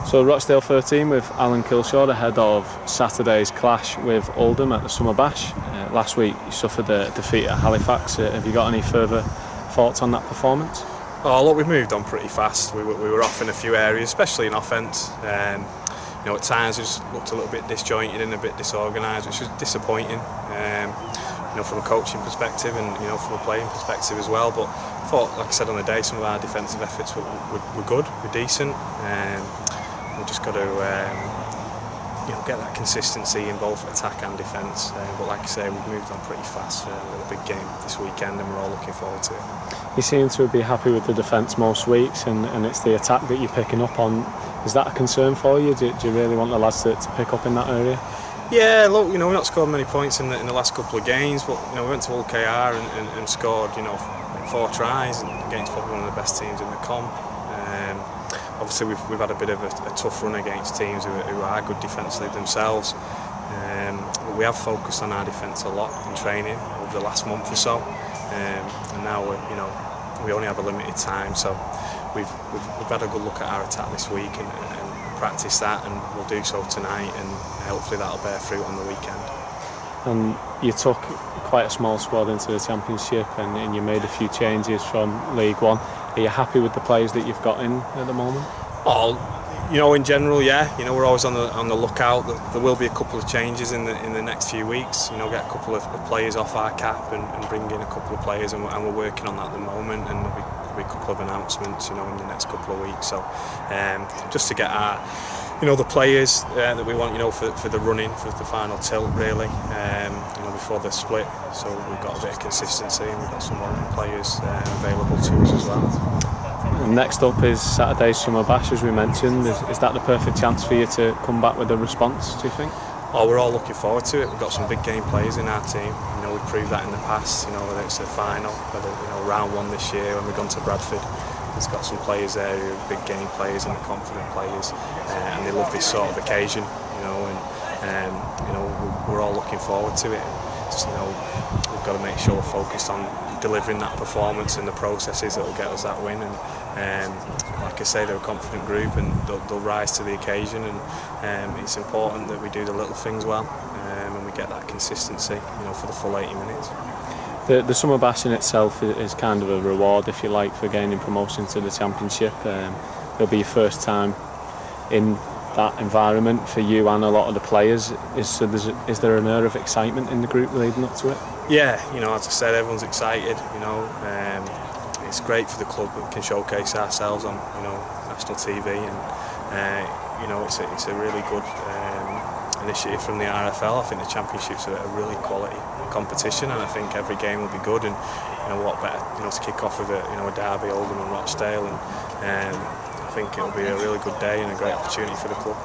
So Rochdale 13 with Alan Kilshaw ahead of Saturday's clash with Oldham at the Summer Bash. Last week you suffered a defeat at Halifax. Have you got any further thoughts on that performance? Oh look, we've moved on pretty fast. We were off in a few areas, especially in offence. You know, at times we just looked a little bit disjointed and a bit disorganised, which was disappointing. You know, from a coaching perspective and you know from a playing perspective as well. But I thought, like I said on the day, some of our defensive efforts were good, were decent. We've just got to you know, get that consistency in both attack and defence. But like I say, we've moved on pretty fast for a big game this weekend, and we're all looking forward to it. You seem to be happy with the defence most weeks, and it's the attack that you're picking up on. Is that a concern for you? Do you really want the lads to pick up in that area? Yeah, look, you know, we've not scored many points in the last couple of games, but you know, we went to OKR and scored, you know, 4 tries against probably one of the best teams in the comp. Obviously, we've had a bit of a tough run against teams who are good defensively themselves. But we have focused on our defence a lot in training over the last month or so, and now you know, we only have a limited time, so we've had a good look at our attack this week and practice that, and we'll do so tonight, and hopefully that'll bear fruit on the weekend. And you took quite a small squad into the Championship, and you made a few changes from League One. Are you happy with the players that you've got in at the moment? Oh, you know, in general, yeah. You know, we're always on the lookout. There will be a couple of changes in the next few weeks. You know, get a couple of players off our cap and bring in a couple of players, and we're working on that at the moment. And there'll be a couple of announcements, you know, in the next couple of weeks. So, just to get our, you know, the players that we want, you know, for the running, for the final tilt, really, you know, before the split. So we've got a bit of consistency, and we've got some more players available to us as well. And next up is Saturday's Summer Bash, as we mentioned. Is that the perfect chance for you to come back with a response, do you think? Oh, we're all looking forward to it. We've got some big game players in our team. You know, we've proved that in the past. You know, whether it's the final, whether, you know, round 1 this year when we've gone to Bradford. There's got some players there who are big game players and confident players, and they love this sort of occasion. You know, and you know, we're all looking forward to it. Just, you know, we've got to make sure we're focused on delivering that performance and the processes that will get us that win. And like I say, they're a confident group, and they'll rise to the occasion. And it's important that we do the little things well, and we get that consistency, you know, for the full 80 minutes. The Summer Bash in itself is kind of a reward, if you like, for gaining promotion to the Championship. It'll be your first time in that environment for you and a lot of the players. Is there an air of excitement in the group leading up to it? Yeah, you know, as I said, everyone's excited. You know, it's great for the club that we can showcase ourselves on, you know, national TV, and you know, it's a really good initiative from the RFL. I think the Championship's a really quality competition, and I think every game will be good. And you know, what better, you know, to kick off with a derby, Oldham and Rochdale, and I think it'll be a really good day and a great opportunity for the club.